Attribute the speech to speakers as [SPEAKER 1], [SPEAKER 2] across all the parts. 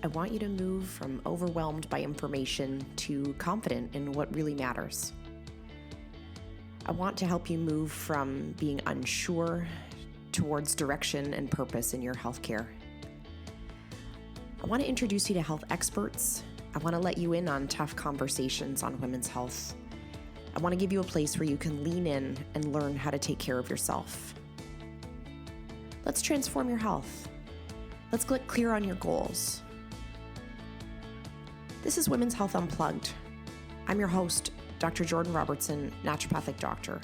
[SPEAKER 1] I want you to move from overwhelmed by information to confident in what really matters. I want to help you move from being unsure towards direction and purpose in your healthcare. I want to introduce you to health experts. I want to let you in on tough conversations on women's health. I want to give you a place where you can lean in and learn how to take care of yourself. Let's transform your health. Let's get clear on your goals. This is Women's Health Unplugged. I'm your host, Dr. Jordan Robertson, naturopathic doctor.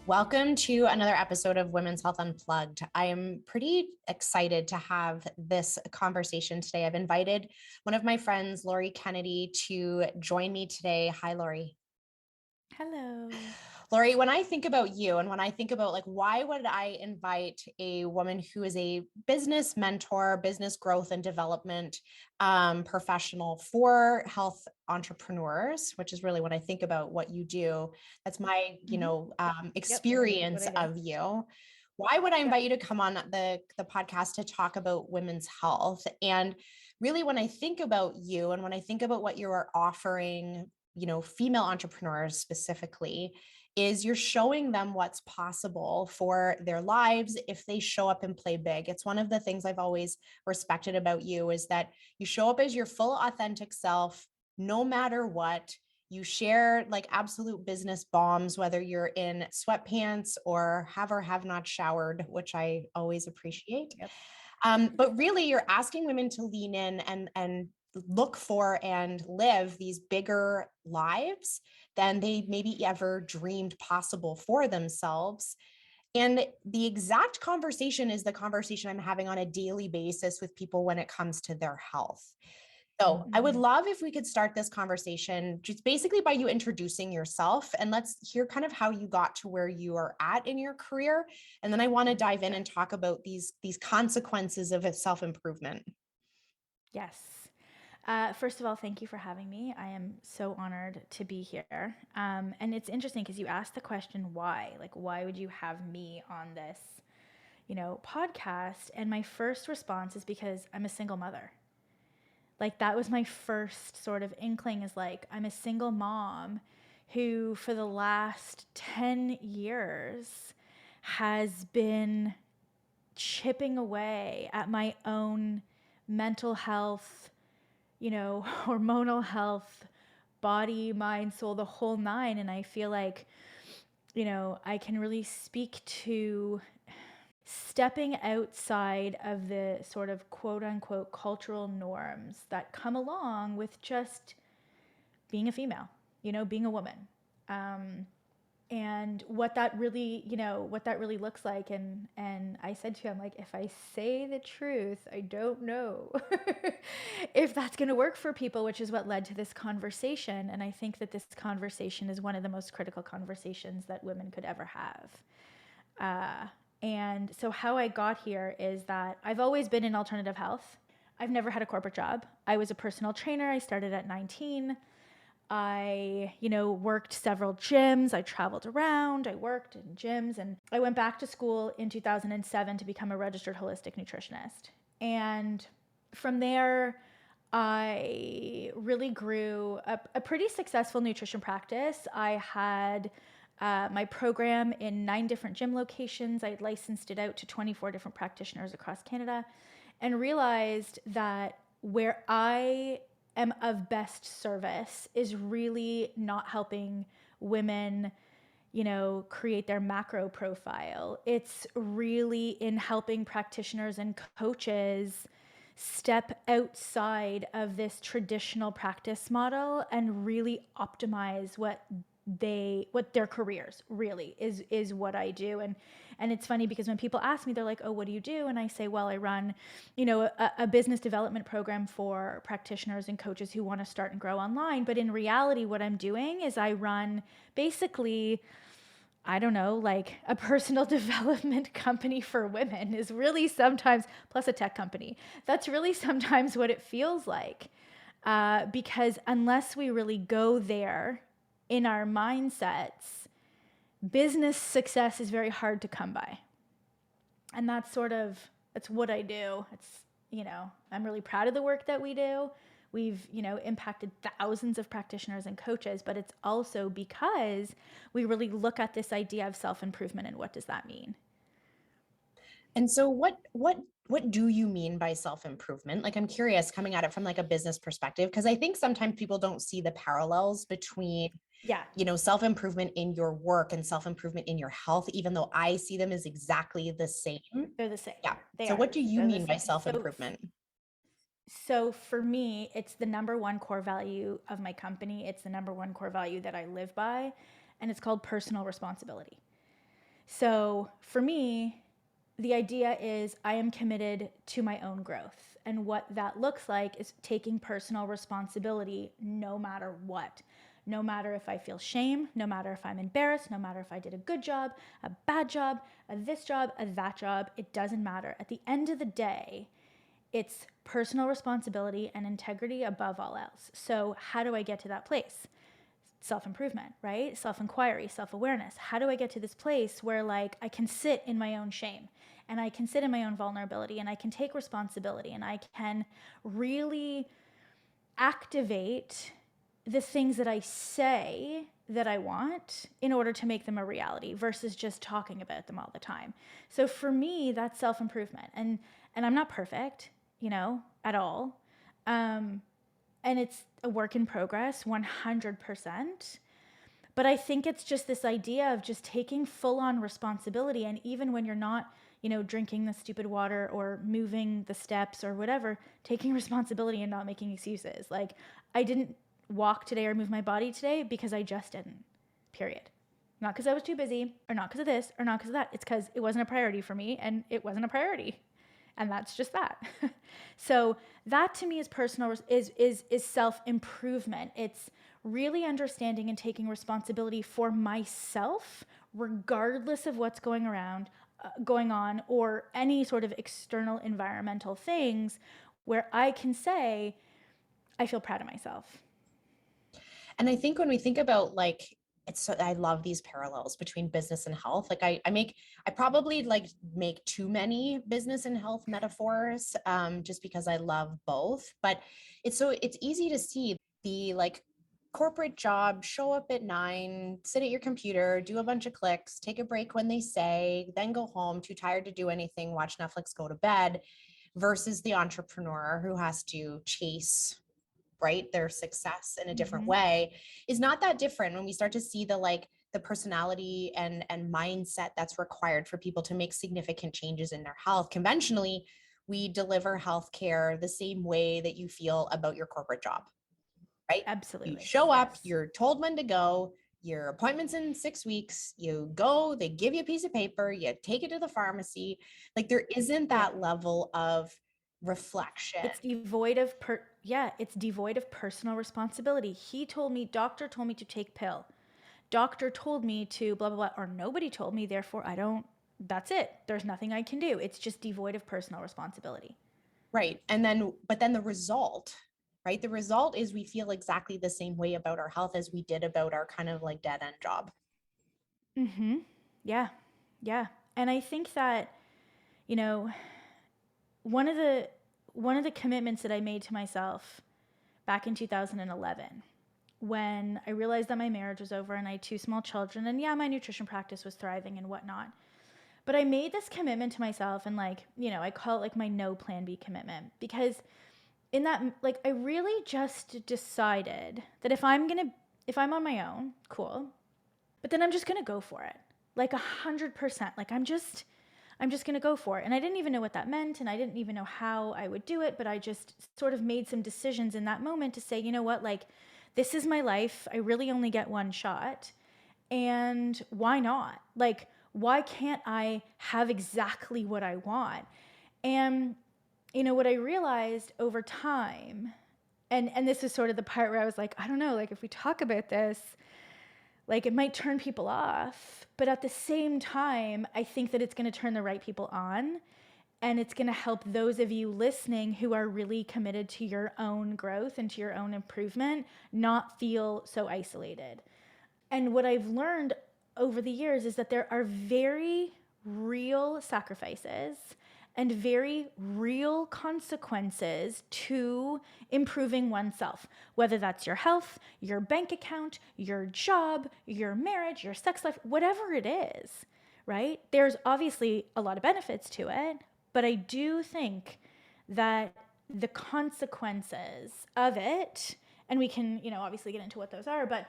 [SPEAKER 1] Welcome to another episode of Women's Health Unplugged. I am pretty excited to have this conversation today. I've invited one of my friends, Lori Kennedy, to join me today. Hi, Lori.
[SPEAKER 2] Hello.
[SPEAKER 1] Lori, when I think about you and when I think about why would I invite a woman who is a business mentor, business growth and development professional for health entrepreneurs, which is really when I think about what you do, that's my, experience of you. Why would I invite you to come on the podcast to talk about women's health? And really, when I think about you and when I think about what you are offering, female entrepreneurs specifically, is you're showing them what's possible for their lives if they show up and play big. It's one of the things I've always respected about you is that you show up as your full authentic self, no matter what. You share absolute business bombs, whether you're in sweatpants or have not showered, which I always appreciate.
[SPEAKER 2] Yep.
[SPEAKER 1] But really, you're asking women to lean in and look for and live these bigger lives than they maybe ever dreamed possible for themselves. And the exact conversation is the conversation I'm having on a daily basis with people when it comes to their health. So I would love if we could start this conversation just basically by you introducing yourself, and let's hear kind of how you got to where you are at in your career. And then I want to dive in and talk about these consequences of self-improvement.
[SPEAKER 2] Yes. First of all, thank you for having me. I am so honored to be here. And it's interesting because you asked the question, why? Why would you have me on this, podcast? And my first response is because I'm a single mother. That was my first sort of inkling is I'm a single mom who for the last 10 years has been chipping away at my own mental health, hormonal health, body, mind, soul, the whole nine. And I feel like, I can really speak to stepping outside of the sort of quote unquote cultural norms that come along with just being a female, being a woman. And what that really looks like. And I said to him, if I say the truth, I don't know if that's going to work for people, which is what led to this conversation. And I think that this conversation is one of the most critical conversations that women could ever have. And so how I got here is that I've always been in alternative health. I've never had a corporate job. I was a personal trainer. I started at 19. I, worked several gyms. I traveled around. I worked in gyms, and I went back to school in 2007 to become a registered holistic nutritionist. And from there, I really grew a pretty successful nutrition practice. I had my program in 9 different gym locations. I had licensed it out to 24 different practitioners across Canada, and realized that where I am of best service is really not helping women, create their macro profile. It's really in helping practitioners and coaches step outside of this traditional practice model and really optimize what their careers really is what I do. And it's funny because when people ask me, they're like, oh, what do you do? And I say, well, I run, a business development program for practitioners and coaches who want to start and grow online. But in reality, what I'm doing is I run basically, I don't know, a personal development company for women is really sometimes, plus a tech company. That's really sometimes what it feels like. Because unless we really go there in our mindsets, business success is very hard to come by. And that's sort of It's what I do. I'm really proud of the work that we do. We've, impacted thousands of practitioners and coaches, but it's also because we really look at this idea of self-improvement and what does that mean?
[SPEAKER 1] And so what do you mean by self-improvement? Like I'm curious coming at it from like a business perspective because I think sometimes people don't see the parallels between,
[SPEAKER 2] Yeah,
[SPEAKER 1] self-improvement in your work and self-improvement in your health, even though I see them as exactly the same.
[SPEAKER 2] they're the same.
[SPEAKER 1] Yeah.
[SPEAKER 2] They
[SPEAKER 1] So
[SPEAKER 2] are.
[SPEAKER 1] what do you
[SPEAKER 2] They're the
[SPEAKER 1] mean by
[SPEAKER 2] same.
[SPEAKER 1] self-improvement?
[SPEAKER 2] So for me, it's the number one core value of my company. It's the number one core value that I live by, and it's called personal responsibility. So for me, the idea is I am committed to my own growth. And what that looks like is taking personal responsibility no matter what. No matter if I feel shame, no matter if I'm embarrassed, no matter if I did a good job, a bad job, a this job, a that job, it doesn't matter. At the end of the day, it's personal responsibility and integrity above all else. So, how do I get to that place? Self improvement, right? Self inquiry, self awareness. How do I get to this place where, like, I can sit in my own shame and I can sit in my own vulnerability and I can take responsibility and I can really activate the things that I say that I want in order to make them a reality versus just talking about them all the time. So for me, that's self-improvement. And I'm not perfect, at all. Um and it's a work in progress 100%. But I think it's just this idea of just taking full on responsibility. And even when you're not, drinking the stupid water or moving the steps or whatever, taking responsibility and not making excuses. Like, I didn't walk today or move my body today because I just didn't, period. Not because I was too busy or not because of this or not because of that. It's because it wasn't a priority for me and it wasn't a priority. And that's just that. So that to me is personal is self-improvement. It's really understanding and taking responsibility for myself regardless of what's going on or any sort of external environmental things where I can say I feel proud of myself.
[SPEAKER 1] And I think when we think about like it's so I love these parallels between business and health. Like I probably like make too many business and health metaphors just because I love both. But it's easy to see the like corporate job, show up at 9, sit at your computer, do a bunch of clicks, take a break when they say, then go home, too tired to do anything, watch Netflix, go to bed, versus the entrepreneur who has to chase right their success in a different
[SPEAKER 2] Mm-hmm.
[SPEAKER 1] way is not that different when we start to see the like the personality and mindset that's required for people to make significant changes in their health. Conventionally, we deliver healthcare the same way that you feel about your corporate job, right? You
[SPEAKER 2] Absolutely.
[SPEAKER 1] show up,
[SPEAKER 2] Yes.
[SPEAKER 1] you're told when to go, your appointment's in 6 weeks, you go, they give you a piece of paper, you take it to the pharmacy. Like there isn't
[SPEAKER 2] Yeah.
[SPEAKER 1] that level of reflection.
[SPEAKER 2] It's devoid of personal responsibility. Doctor told me to take pill. Doctor told me to blah blah blah, or nobody told me, therefore I don't, that's it. There's nothing I can do. It's just devoid of personal responsibility.
[SPEAKER 1] Right. But then the result, right? The result is we feel exactly the same way about our health as we did about our kind of like dead end job.
[SPEAKER 2] Mm-hmm. Yeah. Yeah. And I think that, you know, one of the one of the commitments that I made to myself back in 2011 when I realized that my marriage was over and I had two small children and yeah, my nutrition practice was thriving and whatnot. But I made this commitment to myself and like, I call it like my no plan B commitment because in that, like, I really just decided that if I'm on my own, cool, but then I'm just gonna go for it, like 100%. Like I'm just gonna go for it, and I didn't even know what that meant, and I didn't even know how I would do it, but I just sort of made some decisions in that moment to say, you know what, like, this is my life. I really only get one shot, and why not? Like, why can't I have exactly what I want? And what I realized over time, and this is sort of the part where I was like, I don't know, like if we talk about this, like it might turn people off, but at the same time, I think that it's going to turn the right people on. And it's going to help those of you listening who are really committed to your own growth and to your own improvement not feel so isolated. And what I've learned over the years is that there are very real sacrifices and very real consequences to improving oneself, whether that's your health, your bank account, your job, your marriage, your sex life, whatever it is, right? There's obviously a lot of benefits to it, but I do think that the consequences of it, and we can, obviously get into what those are, but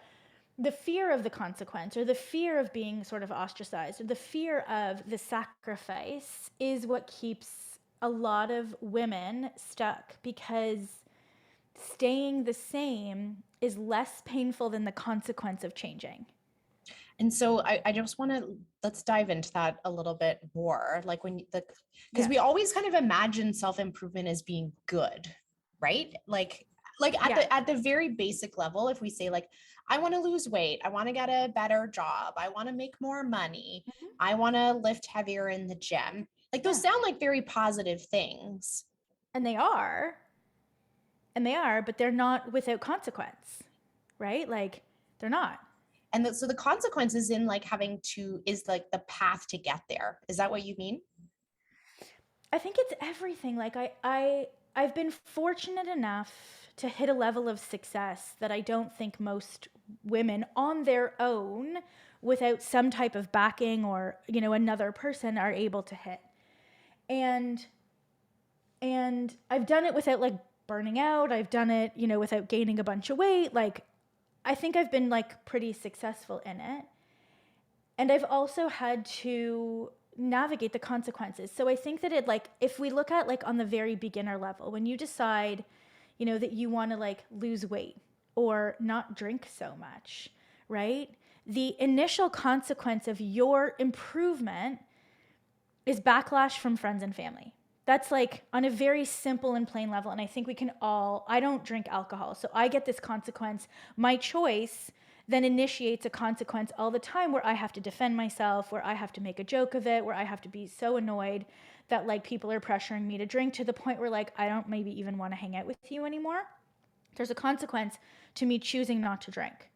[SPEAKER 2] the fear of the consequence or the fear of being sort of ostracized or the fear of the sacrifice is what keeps a lot of women stuck, because staying the same is less painful than the consequence of changing.
[SPEAKER 1] And so I just want to, let's dive into that a little bit more. Like because
[SPEAKER 2] Yeah.
[SPEAKER 1] we always kind of imagine self-improvement as being good, right? Like at
[SPEAKER 2] Yeah.
[SPEAKER 1] the very basic level, if we say like, I want to lose weight, I want to get a better job, I want to make more money,
[SPEAKER 2] Mhm.
[SPEAKER 1] I want to lift heavier in the gym. Like those
[SPEAKER 2] Yeah.
[SPEAKER 1] sound like very positive things.
[SPEAKER 2] And they are, but they're not without consequence, right? Like, they're not.
[SPEAKER 1] And so the consequences in like having to is like the path to get there. Is that what you mean?
[SPEAKER 2] I think it's everything. Like, I've been fortunate enough to hit a level of success that I don't think most women on their own, without some type of backing or, another person, are able to hit. And I've done it without like burning out. I've done it, without gaining a bunch of weight. Like, I think I've been like pretty successful in it. And I've also had to navigate the consequences. So I think that it, like, if we look at like on the very beginner level, when you decide, that you want to like lose weight or not drink so much, right? The initial consequence of your improvement is backlash from friends and family. That's like on a very simple and plain level. And I think we can all, I don't drink alcohol, so I get this consequence. My choice then initiates a consequence all the time where I have to defend myself, where I have to make a joke of it, where I have to be so annoyed that like people are pressuring me to drink to the point where like I don't maybe even want to hang out with you anymore. There's a consequence to me choosing not to drink,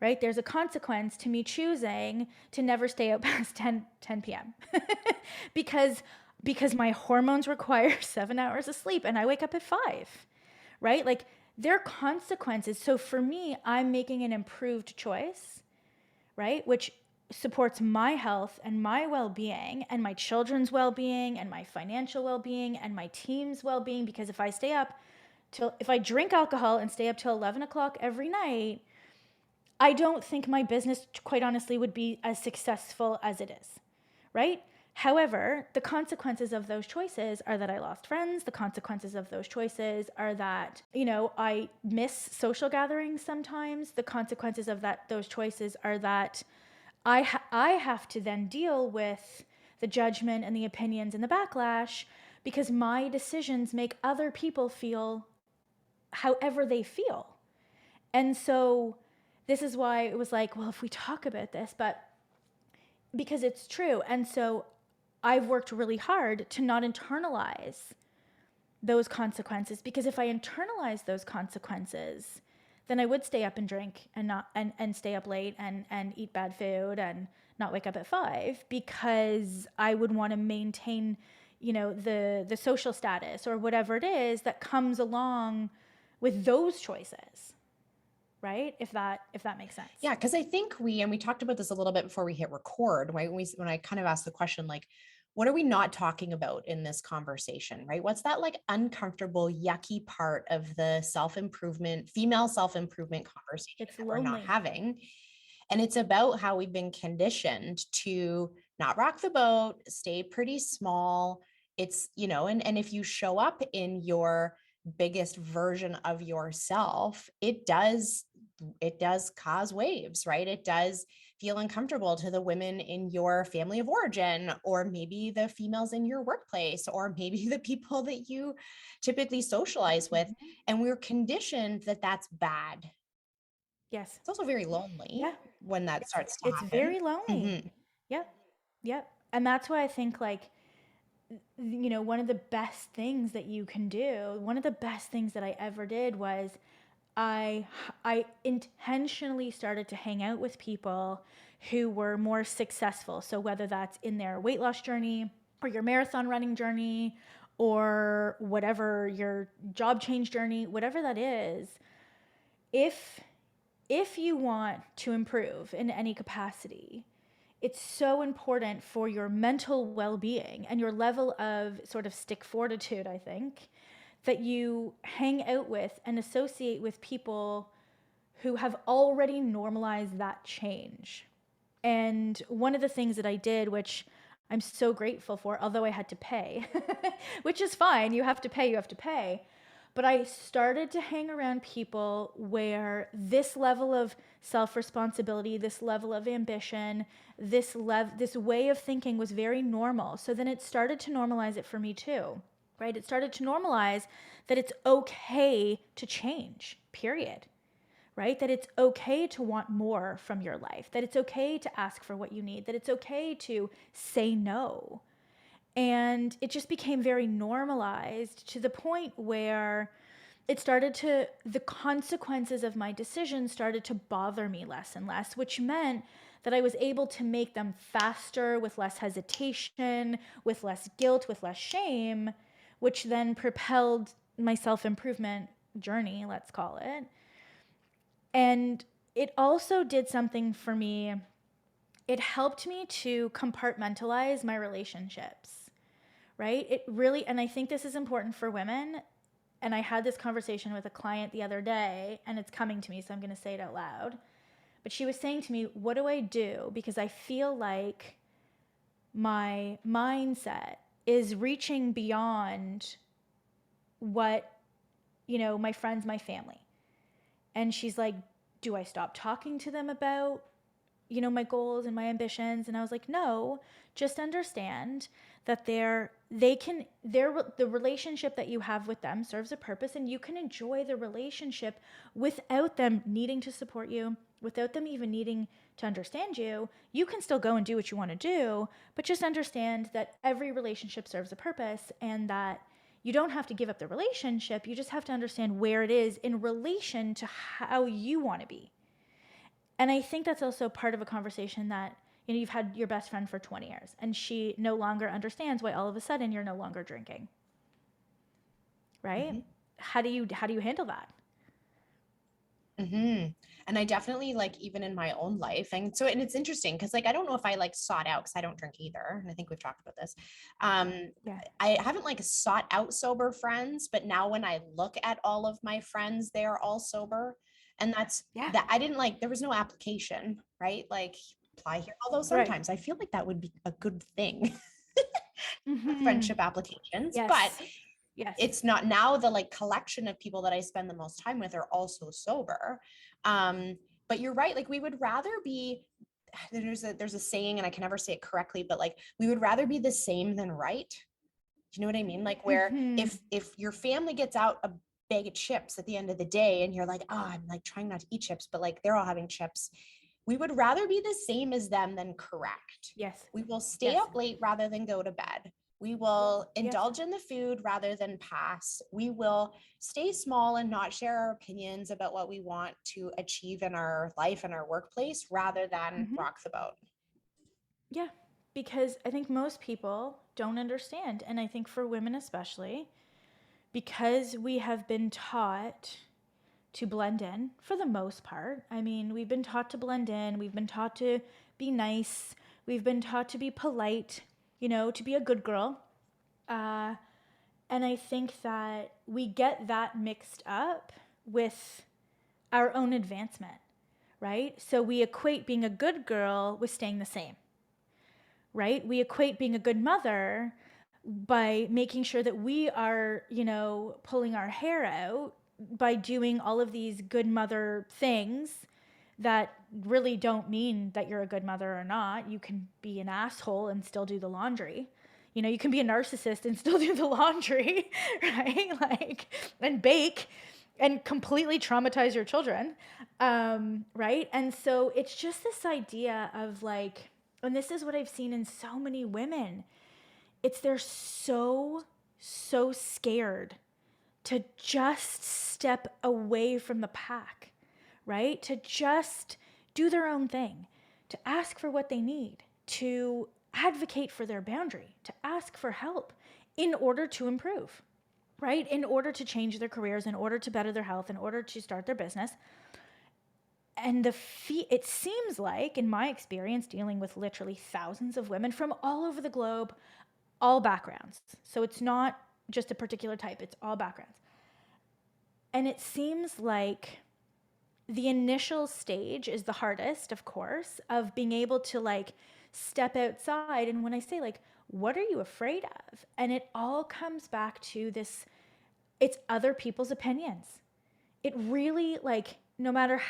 [SPEAKER 2] right? There's a consequence to me choosing to never stay out past 10 p.m. because my hormones require 7 hours of sleep and I wake up at 5, right? Like, there are consequences. So for me, I'm making an improved choice, right? Which supports my health and my well-being and my children's well-being and my financial well-being and my team's well-being. Because if I drink alcohol and stay up till 11 o'clock every night, I don't think my business, quite honestly, would be as successful as it is, right? However, the consequences of those choices are that I lost friends. The consequences of those choices are that, I miss social gatherings sometimes. The consequences of those choices are that I have to then deal with the judgment and the opinions and the backlash, because my decisions make other people feel however they feel. And so this is why it was like, well, if we talk about this, but because it's true. And so I've worked really hard to not internalize those consequences, because if I internalize those consequences, then I would stay up and drink and not and stay up late and eat bad food and not wake up at 5, because I would want to maintain, the social status or whatever it is that comes along with those choices, right? If that makes sense.
[SPEAKER 1] Yeah, because I think we talked about this a little bit before we hit record, right? When I kind of asked the question, like, what are we not talking about in this conversation, right? What's that like uncomfortable, yucky part of the self-improvement, female self-improvement conversation
[SPEAKER 2] It's
[SPEAKER 1] that we're not
[SPEAKER 2] lonely.
[SPEAKER 1] having? And it's about how we've been conditioned to not rock the boat, stay pretty small. It's, and if you show up in your biggest version of yourself, it does cause waves, right? It does feel uncomfortable to the women in your family of origin, or maybe the females in your workplace, or maybe the people that you typically socialize with.
[SPEAKER 2] Mhm.
[SPEAKER 1] And we're conditioned that that's bad.
[SPEAKER 2] Yes.
[SPEAKER 1] It's also very lonely
[SPEAKER 2] Yeah.
[SPEAKER 1] when that starts to
[SPEAKER 2] It's
[SPEAKER 1] happen.
[SPEAKER 2] very lonely.
[SPEAKER 1] Mhm.
[SPEAKER 2] Yep. Yep. And that's why I think, like, one of the best things that you can do, one of the best things that I ever did was I I intentionally started to hang out with people who were more successful. So whether that's in their weight loss journey, or your marathon running journey, or whatever your job change journey, whatever that is, if you want to improve in any capacity, it's so important for your mental well-being and your level of sort of stick fortitude, I think, that you hang out with and associate with people who have already normalized that change. And one of the things that I did, which I'm so grateful for, although I had to pay, which is fine, you have to pay, but I started to hang around people where this level of self-responsibility, this level of ambition, this way of thinking was very normal. So then it started to normalize it for me too, right? It started to normalize that it's okay to change, period, right? That it's okay to want more from your life, that it's okay to ask for what you need, that it's okay to say no. And it just became very normalized to the point where the consequences of my decisions started to bother me less and less, which meant that I was able to make them faster, with less hesitation, with less guilt, with less shame, which then propelled my self-improvement journey, let's call it. And it also did something for me. It helped me to compartmentalize my relationships, right? It really, and I think this is important for women. And I had this conversation with a client the other day, and it's coming to me, so I'm going to say it out loud. But she was saying to me, what do I do? Because I feel like my mindset is reaching beyond what, my friends, my family. And she's like, do I stop talking to them about, my goals and my ambitions? And I was like, no, just understand that the relationship that you have with them serves a purpose, and you can enjoy the relationship without them needing to support you, without them even needing to understand you. You can still go and do what you want to do, but just understand that every relationship serves a purpose, and that you don't have to give up the relationship. You just have to understand where it is in relation to how you want to be. And I think that's also part of a conversation that, you've had your best friend for 20 years and she no longer understands why all of a sudden you're no longer drinking. Right?
[SPEAKER 1] Mm-hmm.
[SPEAKER 2] How do you handle that?
[SPEAKER 1] Mm-hmm. And I definitely like even in my own life. And it's interesting because like I don't know if I like sought out because I don't drink either. And I think we've talked about this. Um,
[SPEAKER 2] Yeah.
[SPEAKER 1] I haven't like sought out sober friends, but now when I look at all of my friends, they are all sober. And that's
[SPEAKER 2] Yeah.
[SPEAKER 1] that I didn't like, there was no application, right? Like apply here. Although
[SPEAKER 2] Right.
[SPEAKER 1] sometimes I feel like that would be a good thing,
[SPEAKER 2] Mm-hmm.
[SPEAKER 1] friendship applications, but
[SPEAKER 2] Yes. Yes.
[SPEAKER 1] it's not now the like collection of people that I spend the most time with are also sober. Um, but you're right. Like we would rather be, there's a saying and I can never say it correctly, but like we would rather be the same than right. Do you know what I mean? Like where
[SPEAKER 2] Mm-hmm.
[SPEAKER 1] if your family gets out a bag of chips at the end of the day and you're like, oh, I'm like trying not to eat chips, but like they're all having chips. We would rather be the same as them than correct.
[SPEAKER 2] Yes.
[SPEAKER 1] We will stay
[SPEAKER 2] Yes.
[SPEAKER 1] up late rather than go to bed. We will
[SPEAKER 2] Yes.
[SPEAKER 1] indulge in the food rather than pass. We will stay small and not share our opinions about what we want to achieve in our life and our workplace rather than
[SPEAKER 2] Mm-hmm.
[SPEAKER 1] rock the boat.
[SPEAKER 2] Yeah. Because I think most people don't understand. And I think for women especially, because we have been taught to blend in for the most part. I mean, we've been taught to blend in, we've been taught to be nice, we've been taught to be polite, to be a good girl. Uh, and I think that we get that mixed up with our own advancement, right? So we equate being a good girl with staying the same, right? We equate being a good mother by making sure that we are, pulling our hair out by doing all of these good mother things that really don't mean that you're a good mother or not. You can be an asshole and still do the laundry. You can be a narcissist and still do the laundry, right? Like, and bake and completely traumatize your children, right? And so it's just this idea of like, and this is what I've seen in so many women, they're so scared to just step away from the pack, right? To just do their own thing, to ask for what they need, to advocate for their boundary, to ask for help in order to improve, right? In order to change their careers, in order to better their health, in order to start their business. And it seems like, in my experience, dealing with literally thousands of women from all over the globe, all backgrounds. So it's not just a particular type, it's all backgrounds. And it seems like the initial stage is the hardest, of course, of being able to like step outside. And when I say like, what are you afraid of? And it all comes back to this, it's other people's opinions. It really, like, no matter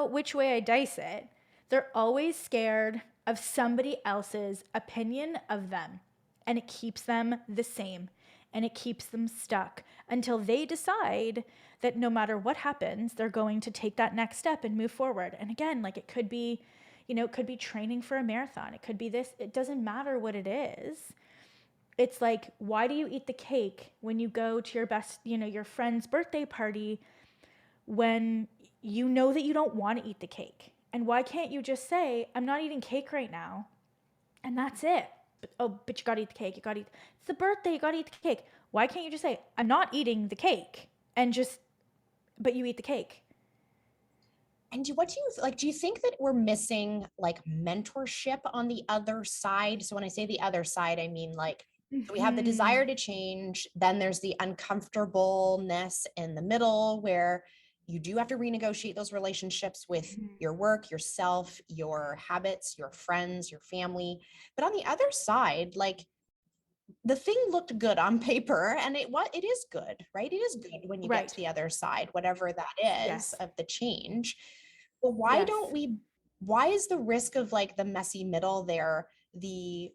[SPEAKER 2] which way I dice it, they're always scared of somebody else's opinion of them. And it keeps them the same. And it keeps them stuck until they decide that no matter what happens, they're going to take that next step and move forward. And again, like it could be, it could be training for a marathon. It could be this. It doesn't matter what it is. It's like, why do you eat the cake when you go to your friend's birthday party when you know that you don't want to eat the cake? And why can't you just say, I'm not eating cake right now, and that's it? But you gotta eat the cake. It's the birthday, you gotta eat the cake. Why can't you just say, I'm not eating the cake, but you eat the cake?
[SPEAKER 1] And what do you like? Do you think that we're missing like mentorship on the other side? So when I say the other side, I mean like we have the desire to change, then there's the uncomfortableness in the middle where you do have to renegotiate those relationships with your work, yourself, your habits, your friends, your family. But on the other side, like the thing looked good on paper, and it is good, right? It is good when you get to
[SPEAKER 2] Right.
[SPEAKER 1] the other side, whatever that is
[SPEAKER 2] Yes.
[SPEAKER 1] of the change. But
[SPEAKER 2] Yes.
[SPEAKER 1] why is the risk of like the messy middle there the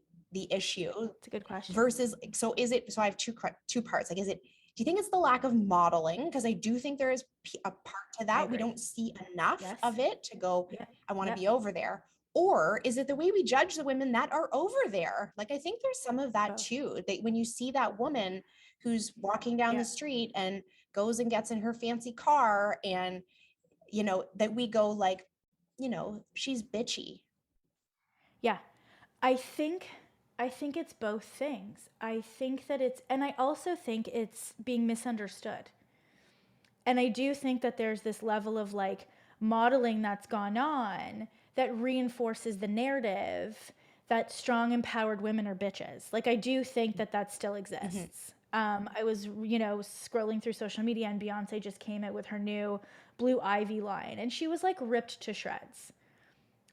[SPEAKER 1] issue
[SPEAKER 2] It's a good question.
[SPEAKER 1] versus, so is it, so I have two parts. Like, do you think it's the lack of modeling? Because I do think there is a part to
[SPEAKER 2] I
[SPEAKER 1] that. We
[SPEAKER 2] agree.
[SPEAKER 1] don't see enough
[SPEAKER 2] Yes.
[SPEAKER 1] of it to go,
[SPEAKER 2] Yep.
[SPEAKER 1] I want to
[SPEAKER 2] Yep.
[SPEAKER 1] be over there. Or is it the way we judge the women that are over there? Like, I think there's some of
[SPEAKER 2] It's
[SPEAKER 1] that
[SPEAKER 2] both.
[SPEAKER 1] too. That when you see that woman who's walking down the
[SPEAKER 2] Yeah.
[SPEAKER 1] street and goes and gets in her fancy car, and that we go like, she's bitchy.
[SPEAKER 2] Yeah. I think I think it's both things. I think that and I also think it's being misunderstood. And I do think that there's this level of like modeling that's gone on that reinforces the narrative that strong, empowered women are bitches. Like, I do think that that still exists. I was, scrolling through social media, and Beyonce just came out with her new Blue Ivy line, and she was like ripped to shreds.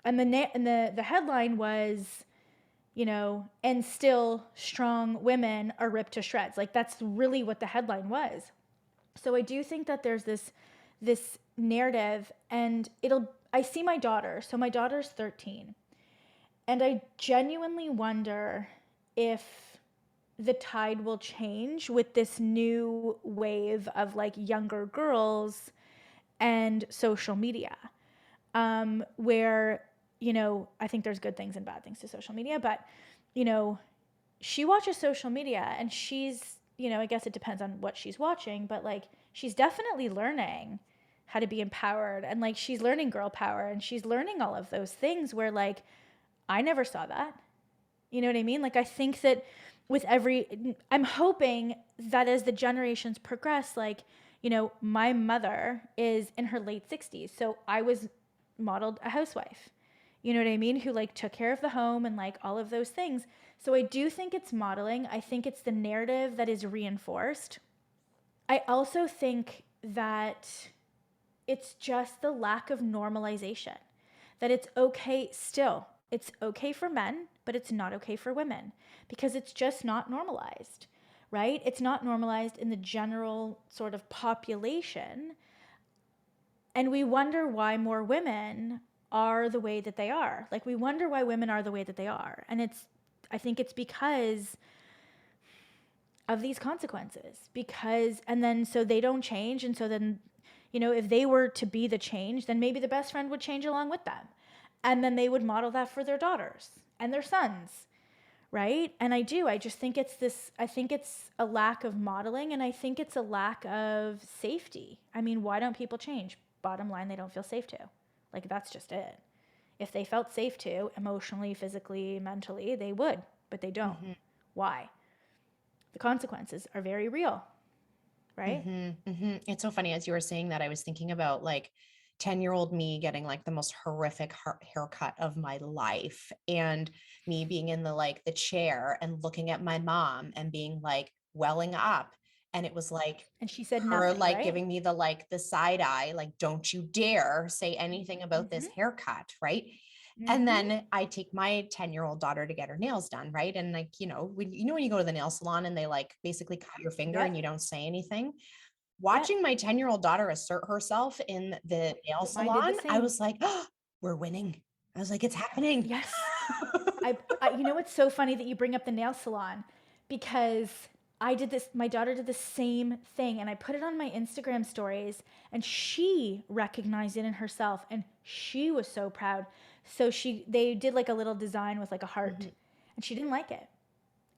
[SPEAKER 2] And the headline was, and still strong women are ripped to shreds. Like, that's really what the headline was. So I do think that there's this narrative, and I see my daughter. So my daughter's 13. And I genuinely wonder if the tide will change with this new wave of like younger girls and social media, where, I think there's good things and bad things to social media, but, she watches social media, and she's, I guess it depends on what she's watching, but like she's definitely learning how to be empowered, and like she's learning girl power, and she's learning all of those things where like I never saw that. You know what I mean? Like, I think that I'm hoping that as the generations progress, like, my mother is in her late 60s. So I was modeled a housewife, you know what I mean? Who like took care of the home and like all of those things. So I do think it's modeling. I think it's the narrative that is reinforced. I also think that it's just the lack of normalization, that it's okay still. It's okay for men, but it's not okay for women because it's just not normalized, right? It's not normalized in the general sort of population. And we wonder why more women are the way that they are. Like, we wonder why women are the way that they are. And I think it's because of these consequences. And then so they don't change. And so then, if they were to be the change, then maybe the best friend would change along with them. And then they would model that for their daughters and their sons, right? And I just think I think it's a lack of modeling, and I think it's a lack of safety. I mean, why don't people change? Bottom line, they don't feel safe to. Like, that's just it. If they felt safe to, emotionally, physically, mentally, they would, but they don't.
[SPEAKER 1] Mm-hmm.
[SPEAKER 2] Why? The consequences are very real, right?
[SPEAKER 1] Mm-hmm. Mm-hmm. It's so funny. As you were saying that, I was thinking about like 10-year-old me getting like the most horrific haircut of my life, and me being in the like the chair and looking at my mom and being like welling up. And it was like
[SPEAKER 2] And she said
[SPEAKER 1] her
[SPEAKER 2] nothing,
[SPEAKER 1] like
[SPEAKER 2] right?
[SPEAKER 1] giving me the like the side eye, like, don't you dare say anything about this
[SPEAKER 2] Mm-hmm.
[SPEAKER 1] haircut, right? And
[SPEAKER 2] Mm-hmm.
[SPEAKER 1] then I take my 10-year-old daughter to get her nails done, right? And like, when you go to the nail salon and they like basically cut your finger and
[SPEAKER 2] Yep.
[SPEAKER 1] you don't say anything.
[SPEAKER 2] Yep.
[SPEAKER 1] Watching my 10-year-old daughter assert herself in the nail
[SPEAKER 2] Mine did the
[SPEAKER 1] salon, I
[SPEAKER 2] same.
[SPEAKER 1] was like, oh, we're winning. I was like, it's happening.
[SPEAKER 2] Yes. You know what's so funny that you bring up the nail salon, because I did this, my daughter did the same thing, and I put it on my Instagram stories, and she recognized it in herself, and she was so proud. So they did like a little design with like a heart,
[SPEAKER 1] Mhm,
[SPEAKER 2] and she didn't like it.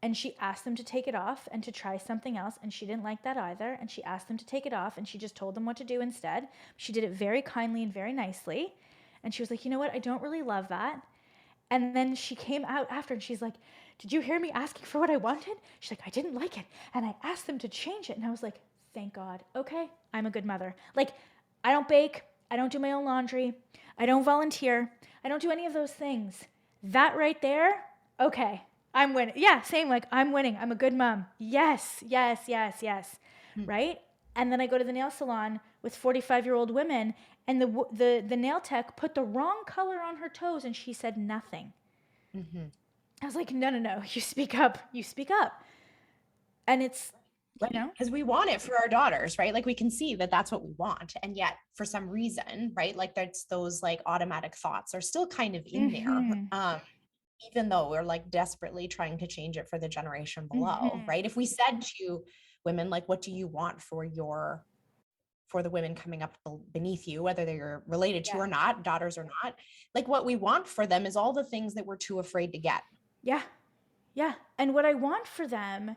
[SPEAKER 2] And she asked them to take it off and to try something else, and she didn't like that either. And she asked them to take it off, and she just told them what to do instead. She did it very kindly and very nicely. And she was like, you know what? I don't really love that. And then she came out after and she's like, did you hear me asking for what I wanted? She's like, I didn't like it. And I asked them to change it. And I was like, thank God. Okay, I'm a good mother. Like, I don't bake. I don't do my own laundry. I don't volunteer. I don't do any of those things. That right there, okay, I'm winning. Yeah, same. Like, I'm winning. I'm a good mom. Yes, yes, yes, yes.
[SPEAKER 1] mhm,
[SPEAKER 2] Right? And then I go to the nail salon with 45-year-old women, and the nail tech put the wrong color on her toes, and she said nothing.
[SPEAKER 1] mhm.
[SPEAKER 2] I was like, no, no, no, you speak up. You speak up. And it's,
[SPEAKER 1] Right.
[SPEAKER 2] you know,
[SPEAKER 1] Because we want it for our daughters, right? Like we can see that that's what we want. And yet, for some reason, right? Like that's those like automatic thoughts are still kind of in there.
[SPEAKER 2] mm-hmm,
[SPEAKER 1] Even though we're like desperately trying to change it for the generation below,
[SPEAKER 2] mm-hmm,
[SPEAKER 1] right? If we said to women, like, what do you want for the women coming up beneath you, whether they're related to
[SPEAKER 2] yeah,
[SPEAKER 1] or not, daughters or not, like what we want for them is all the things that we're too afraid to get.
[SPEAKER 2] yeah, yeah. And what I want for them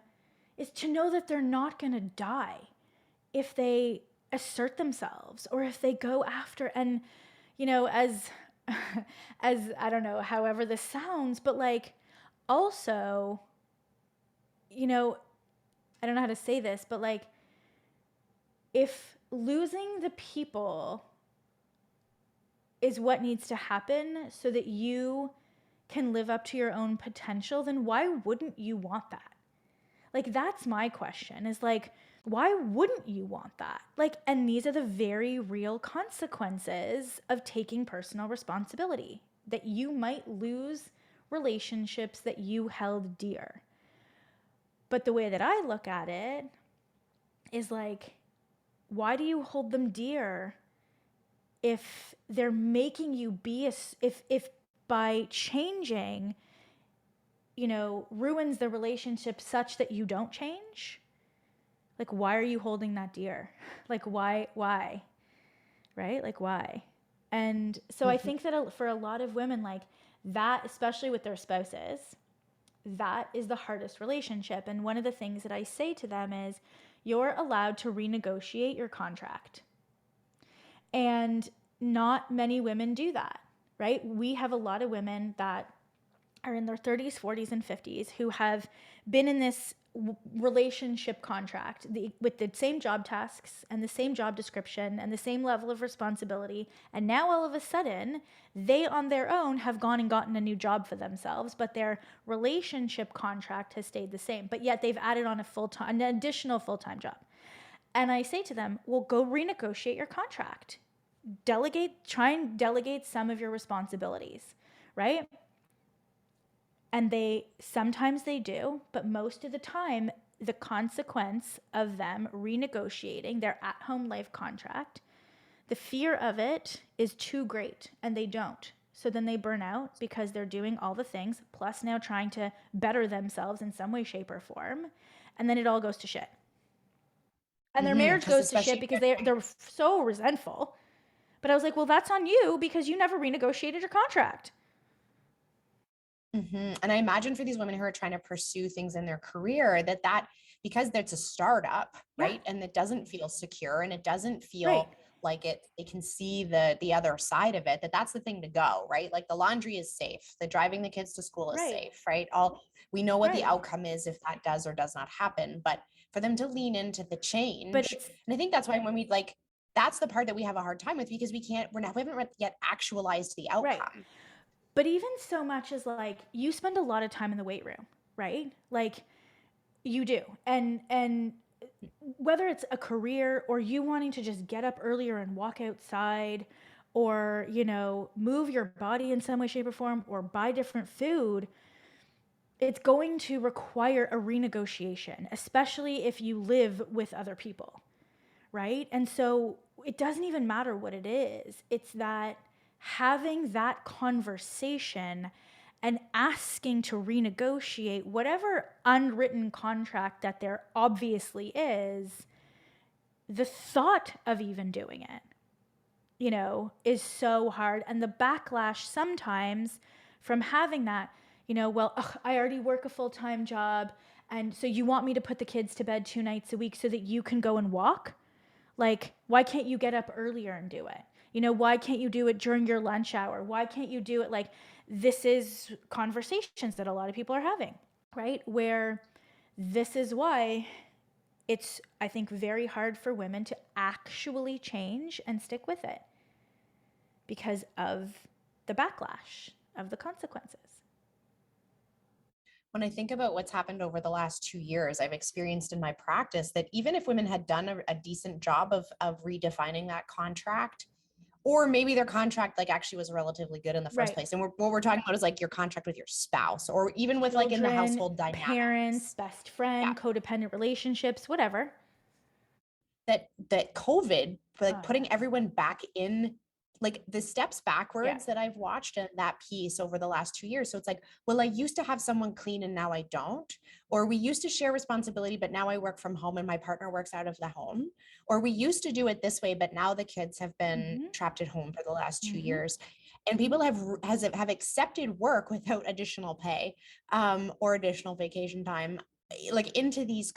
[SPEAKER 2] is to know that they're not going to die if they assert themselves or if they go after. And, as, as I don't know, however this sounds, but like also, you know, I don't know how to say this, but like, if losing the people is what needs to happen so that you can live up to your own potential, then why wouldn't you want that? Like, that's my question, is like, why wouldn't you want that? Like, and these are the very real consequences of taking personal responsibility, that you might lose relationships that you held dear. But the way that I look at it is like, why do you hold them dear if they're making you be if by changing, ruins the relationship such that you don't change? Like, why are you holding that dear? Like, why? Right? Like, why? And so I
[SPEAKER 1] Mhm.
[SPEAKER 2] think that for a lot of women, like that, especially with their spouses, that is the hardest relationship. And one of the things that I say to them is, you're allowed to renegotiate your contract. And not many women do that, right? We have a lot of women that are in their 30s, 40s, and 50s who have been in this relationship contract with the same job tasks and the same job description and the same level of responsibility. And now all of a sudden, they on their own have gone and gotten a new job for themselves, but their relationship contract has stayed the same. But yet they've added on an additional full-time job. And I say to them, well, go renegotiate your contract. Try and delegate some of your responsibilities, right? And sometimes they do, but most of the time, the consequence of them renegotiating their at home life contract, the fear of it is too great and they don't. So then they burn out because they're doing all the things, plus now trying to better themselves in some way, shape, or form. And then it all goes to shit. And their marriage
[SPEAKER 1] Because
[SPEAKER 2] goes to shit
[SPEAKER 1] especially
[SPEAKER 2] because they're so resentful. But I was like, well, that's on you because you never renegotiated your contract.
[SPEAKER 1] And I imagine for these women who are trying to pursue things in their career that because that's a startup,
[SPEAKER 2] Yeah,
[SPEAKER 1] right? And it doesn't feel secure and it doesn't
[SPEAKER 2] right.
[SPEAKER 1] feel like it, they can see the other side of it, that that's the thing to go, right? Like the laundry is safe, the driving the kids to school is
[SPEAKER 2] Right.
[SPEAKER 1] safe, right? All we know what the
[SPEAKER 2] Right.
[SPEAKER 1] outcome is if that does or does not happen, but for them to lean into the
[SPEAKER 2] But
[SPEAKER 1] change.
[SPEAKER 2] it's
[SPEAKER 1] And I think that's why when we like, that's the part that we have a hard time with, because we haven't yet actualized the
[SPEAKER 2] right.
[SPEAKER 1] outcome.
[SPEAKER 2] But even so much as like you spend a lot of time in the weight room, right? Like you do. And whether it's a career or you wanting to just get up earlier and walk outside or, move your body in some way, shape, or form or buy different food, it's going to require a renegotiation, especially if you live with other people, right? And so it doesn't even matter what it is. It's that having that conversation and asking to renegotiate whatever unwritten contract that there obviously is, the thought of even doing it, is so hard. And the backlash sometimes from having that, well, ugh, I already work a full-time job. And so you want me to put the kids to bed 2 nights a week so that you can go and walk? Like, why can't you get up earlier and do it? Why can't you do it during your lunch hour? Why can't you do it? Like, this is conversations that a lot of people are having, right? Where this is why it's, I think, very hard for women to actually change and stick with it because of the backlash of the consequences.
[SPEAKER 1] When I think about what's happened over the last 2 years, I've experienced in my practice that even if women had done a decent job of redefining that contract, or maybe their contract like actually was relatively good in the first
[SPEAKER 2] Right.
[SPEAKER 1] place. And what we're talking about is like your contract with your spouse, or even with like in the
[SPEAKER 2] Children,
[SPEAKER 1] household
[SPEAKER 2] parents,
[SPEAKER 1] dynamics.
[SPEAKER 2] best
[SPEAKER 1] Yeah.
[SPEAKER 2] friend, codependent relationships, whatever.
[SPEAKER 1] That COVID, like
[SPEAKER 2] Oh, yeah.
[SPEAKER 1] putting everyone back in, like the steps
[SPEAKER 2] Yeah.
[SPEAKER 1] backwards that I've watched in that piece over the last 2 years. So it's like, well, I used to have someone clean and now I don't. Or we used to share responsibility, but now I work from home and my partner works out of the home. Or we used to do it this way, but now the kids have been
[SPEAKER 2] Mm-hmm.
[SPEAKER 1] trapped at home for the last two
[SPEAKER 2] Mm-hmm.
[SPEAKER 1] years. And people have accepted work without additional pay, or additional vacation time, like into these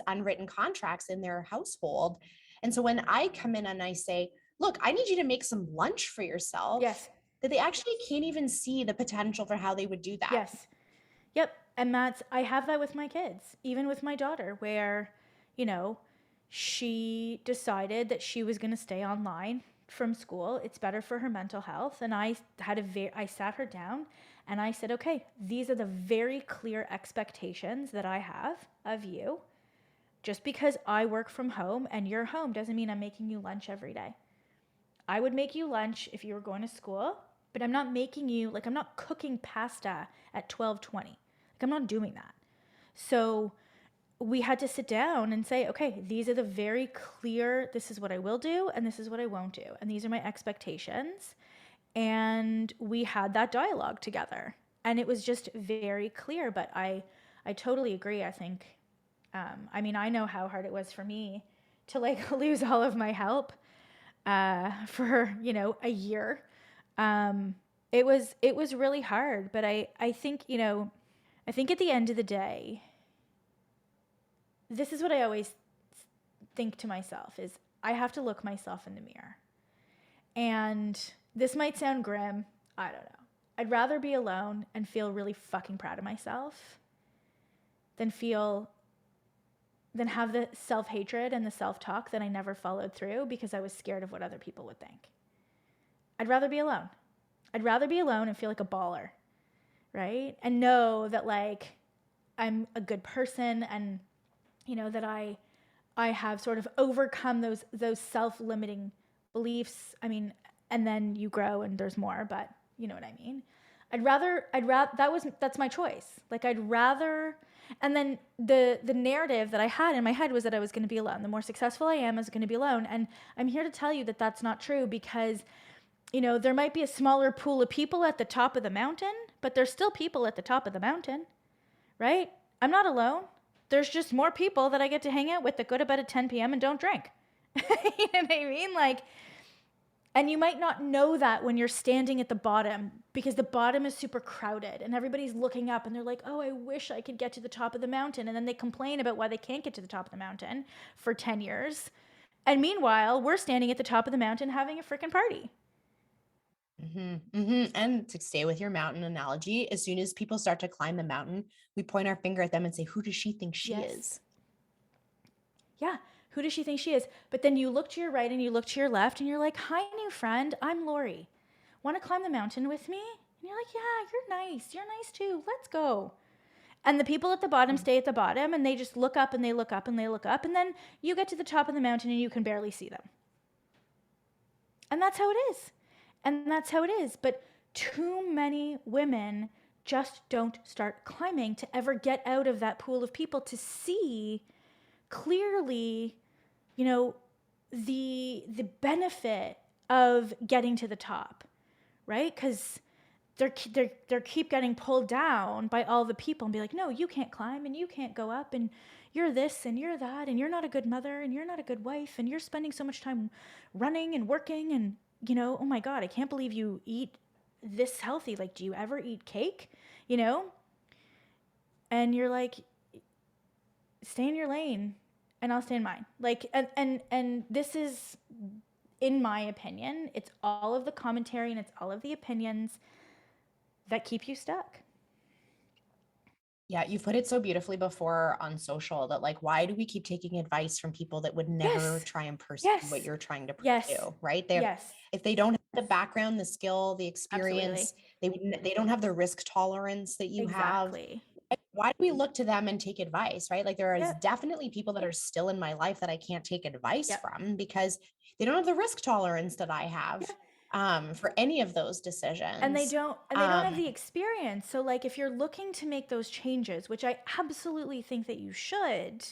[SPEAKER 1] unwritten contracts in their household. And so when I come in and I say, look, I need you to make some lunch for yourself,
[SPEAKER 2] Yes.
[SPEAKER 1] that they actually can't even see the potential for how they would do that.
[SPEAKER 2] Yes. Yep. And I have that with my kids, even with my daughter, where, you know, she decided that she was going to stay online from school. It's better for her mental health. And I sat her down and I said, okay, these are the very clear expectations that I have of you. Just because I work from home and you're home doesn't mean I'm making you lunch every day. I would make you lunch if you were going to school, but I'm not making you, like, I'm not cooking pasta at 12:20. Like, I'm not doing that. So we had to sit down and say, okay, these are the very clear, this is what I will do and this is what I won't do. And these are my expectations. And we had that dialogue together. And it was just very clear, but I totally agree. I think, I know how hard it was for me to like lose all of my help for a year. It was really hard, but I think I think at the end of the day, this is what I always think to myself is I have to look myself in the mirror. And this might sound grim. I don't know. I'd rather be alone and feel really fucking proud of myself than have the self-hatred and the self-talk that I never followed through because I was scared of what other people would think. I'd rather be alone. I'd rather be alone and feel like a baller, right? And know that like I'm a good person and that I have sort of overcome those self-limiting beliefs. And then you grow and there's more, but you know what I mean? That's my choice. Like I'd rather, and then the narrative that I had in my head was that I was going to be alone. The more successful I am, I was going to be alone. And I'm here to tell you that that's not true because, there might be a smaller pool of people at the top of the mountain, but there's still people at the top of the mountain, right? I'm not alone. There's just more people that I get to hang out with that go to bed at 10 p.m. and don't drink. You know what I mean? Like, and you might not know that when you're standing at the bottom because the bottom is super crowded and everybody's looking up and they're like, oh, I wish I could get to the top of the mountain. And then they complain about why they can't get to the top of the mountain for 10 years. And meanwhile, we're standing at the top of the mountain having a freaking party.
[SPEAKER 1] And to stay with your mountain analogy, as soon as people start to climb the mountain, we point our finger at them and say, who does she think she
[SPEAKER 2] Yes.
[SPEAKER 1] is?
[SPEAKER 2] Yeah. Who does she think she is? But then you look to your right and you look to your left and you're like, hi, new friend. I'm Lori. Want to climb the mountain with me? And you're like, yeah, you're nice. You're nice too. Let's go. And the people at the bottom stay at the bottom and they just look up and they look up and they look up. And then you get to the top of the mountain and you can barely see them. And that's how it is. And that's how it is. But too many women just don't start climbing to ever get out of that pool of people to see clearly, you know, the benefit of getting to the top, right? Because they're keep getting pulled down by all the people and be like, no, you can't climb and you can't go up and you're this and you're that and you're not a good mother and you're not a good wife and you're spending so much time running and working and, you know, oh my God, I can't believe you eat this healthy. Like, do you ever eat cake? You know? And you're like, stay in your lane and I'll stay in mine. Like, and this is, in my opinion, it's all of the commentary and it's all of the opinions that keep you stuck.
[SPEAKER 1] Yeah, you've put it so beautifully before on social that like, why do we keep taking advice from people that would never
[SPEAKER 2] Yes.
[SPEAKER 1] try and pursue what
[SPEAKER 2] Yes.
[SPEAKER 1] you're trying to
[SPEAKER 2] Yes.
[SPEAKER 1] pursue, right?
[SPEAKER 2] Yes.
[SPEAKER 1] If they don't have the background, the skill, the
[SPEAKER 2] Absolutely.
[SPEAKER 1] experience, they don't have the risk tolerance that you have.
[SPEAKER 2] Exactly.
[SPEAKER 1] Why do we look to them and take advice, right? Like there is
[SPEAKER 2] Yep.
[SPEAKER 1] definitely people that are still in my life that I can't take advice
[SPEAKER 2] Yep.
[SPEAKER 1] from because they don't have the risk tolerance that I have
[SPEAKER 2] Yeah.
[SPEAKER 1] for any of those
[SPEAKER 2] And they
[SPEAKER 1] decisions.
[SPEAKER 2] don't have the experience. So like if you're looking to make those changes, which I absolutely think that you should,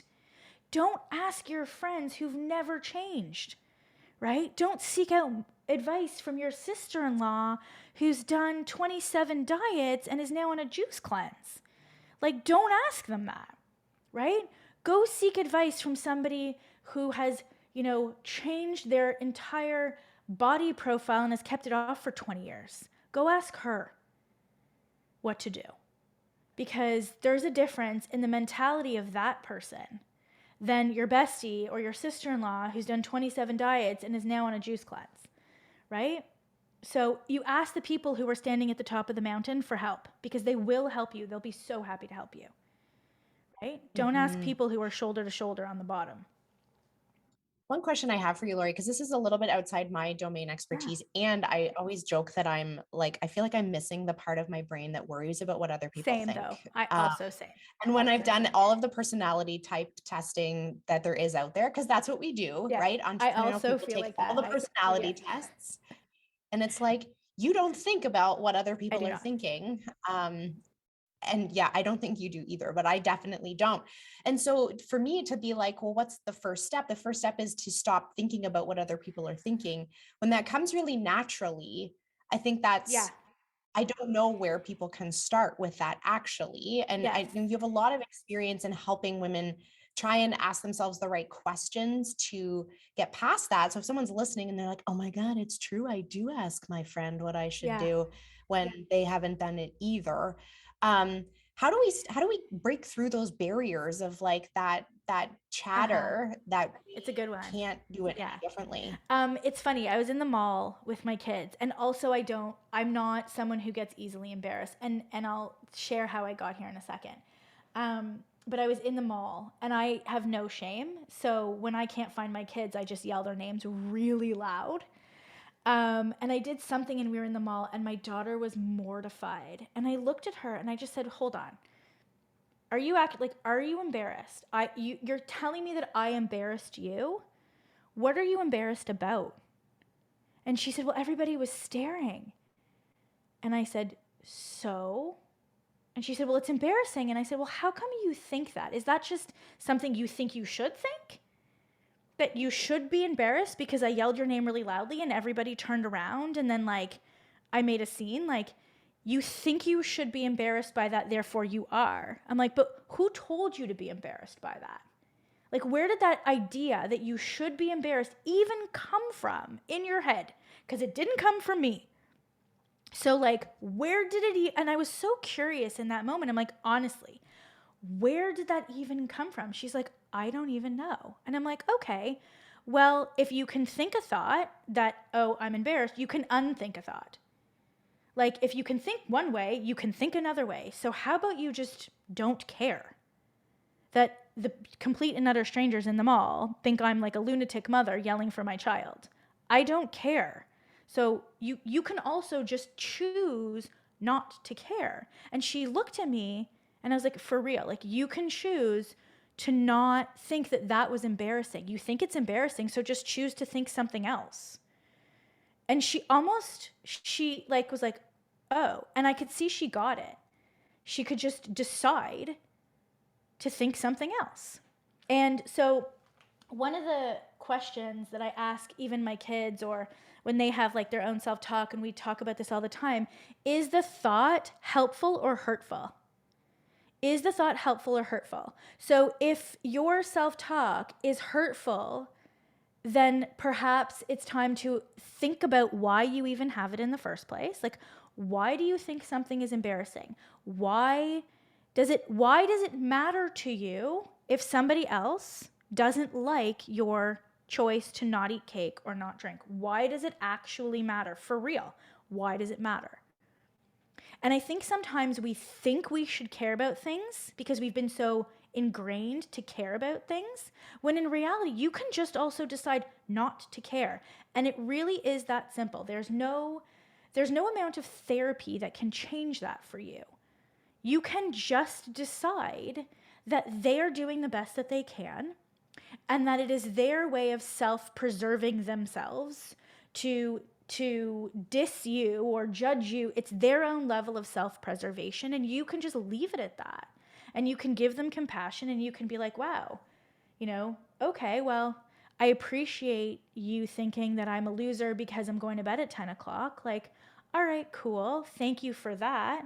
[SPEAKER 2] don't ask your friends who've never changed, right? Don't seek out advice from your sister-in-law who's done 27 diets and is now on a juice cleanse. Like, don't ask them that, right? Go seek advice from somebody who has, you know, changed their entire body profile and has kept it off for 20 years. Go ask her what to do because there's a difference in the mentality of that person than your bestie or your sister-in-law who's done 27 diets and is now on a juice cleanse, right? So you ask the people who are standing at the top of the mountain for help because they will help you. They'll be so happy to help you, right? Don't ask
[SPEAKER 1] Mhm.
[SPEAKER 2] people who are shoulder to shoulder on the bottom.
[SPEAKER 1] One question I have for you, Lori, because this is a little bit outside my domain
[SPEAKER 2] Yeah.
[SPEAKER 1] expertise. And I always joke that I'm like, I feel like I'm missing the part of my brain that worries about what other people
[SPEAKER 2] Same though.
[SPEAKER 1] think.
[SPEAKER 2] I also same.
[SPEAKER 1] And when I've done all of the personality type testing that there is out there, because that's what we do,
[SPEAKER 2] Yeah.
[SPEAKER 1] right?
[SPEAKER 2] I
[SPEAKER 1] Entrepreneurial
[SPEAKER 2] also
[SPEAKER 1] people
[SPEAKER 2] feel
[SPEAKER 1] take
[SPEAKER 2] like
[SPEAKER 1] all
[SPEAKER 2] that.
[SPEAKER 1] the personality
[SPEAKER 2] Yeah.
[SPEAKER 1] tests. And it's like, you don't think about what other
[SPEAKER 2] I
[SPEAKER 1] people
[SPEAKER 2] do
[SPEAKER 1] are
[SPEAKER 2] not.
[SPEAKER 1] thinking. And yeah, I don't think you do either, but I definitely don't. And so for me to be like, well, what's the first step? The first step is to stop thinking about what other people are thinking. When that comes really naturally, I think
[SPEAKER 2] Yeah.
[SPEAKER 1] I don't know where people can start with that actually. And
[SPEAKER 2] Yes.
[SPEAKER 1] you have a lot of experience in helping women try and ask themselves the right questions to get past that. So if someone's listening and they're like, oh my God, it's true. I do ask my friend what I should
[SPEAKER 2] Yeah.
[SPEAKER 1] do when they haven't done it either. Um, how do we break through those barriers of like that
[SPEAKER 2] Uh-huh.
[SPEAKER 1] chatter that
[SPEAKER 2] It's a
[SPEAKER 1] we
[SPEAKER 2] good one.
[SPEAKER 1] can't do it
[SPEAKER 2] Yeah.
[SPEAKER 1] any differently?
[SPEAKER 2] It's funny. I was in the mall with my kids, and also I'm not someone who gets easily embarrassed, and I'll share how I got here in a second. But I was in the mall, and I have no shame. So when I can't find my kids, I just yell their names really loud. And I did something, and we were in the mall, and my daughter was mortified, and I looked at her, and I just said, "Hold on. Are you embarrassed? You're telling me that I embarrassed you? What are you embarrassed about?" And she said, "Well, everybody was staring." And I said, "So?" And she said, "Well, it's embarrassing." And I said, "Well, how come you think that? Is that just something you think you should think? That you should be embarrassed because I yelled your name really loudly and everybody turned around and then, like, I made a scene? Like, you think you should be embarrassed by that, therefore you are." I'm like, "But who told you to be embarrassed by that? Like, where did that idea that you should be embarrassed even come from in your head? Because it didn't come from me." So, like, where did it, and I was so curious in that moment. I'm like, honestly, where did that even come from? She's like, "I don't even know." And I'm like, okay, Well, if you can think a thought that, oh, I'm embarrassed, you can unthink a thought. Like, if you can think one way, you can think another way. So how about you just don't care that the complete and utter strangers in the mall think I'm like a lunatic mother yelling for my child? I don't care. So you can also just choose not to care. And she looked at me and I was like, for real, like you can choose to not think that that was embarrassing. You think it's embarrassing, so just choose to think something else. And she like was like, oh, and I could see she got it. She could just decide to think something else. And so one of the questions that I ask even my kids, or when they have like their own self-talk, and we talk about this all the time, is the thought helpful or hurtful? Is the thought helpful or hurtful? So if your self-talk is hurtful, then perhaps it's time to think about why you even have it in the first place. Like, why do you think something is embarrassing? Why does it matter to you if somebody else doesn't like your choice to not eat cake or not drink? Why does it actually matter? For real, why does it matter? And I think sometimes we think we should care about things because we've been so ingrained to care about things, when in reality, you can just also decide not to care. And it really is that simple. There's no amount of therapy that can change that for you. You can just decide that they are doing the best that they can and that it is their way of self-preserving themselves to diss you or judge you. It's their own level of self-preservation, and you can just leave it at that. And you can give them compassion, and you can be like, wow, okay, well, I appreciate you thinking that I'm a loser because I'm going to bed at 10 o'clock. Like, all right, cool. Thank you for that.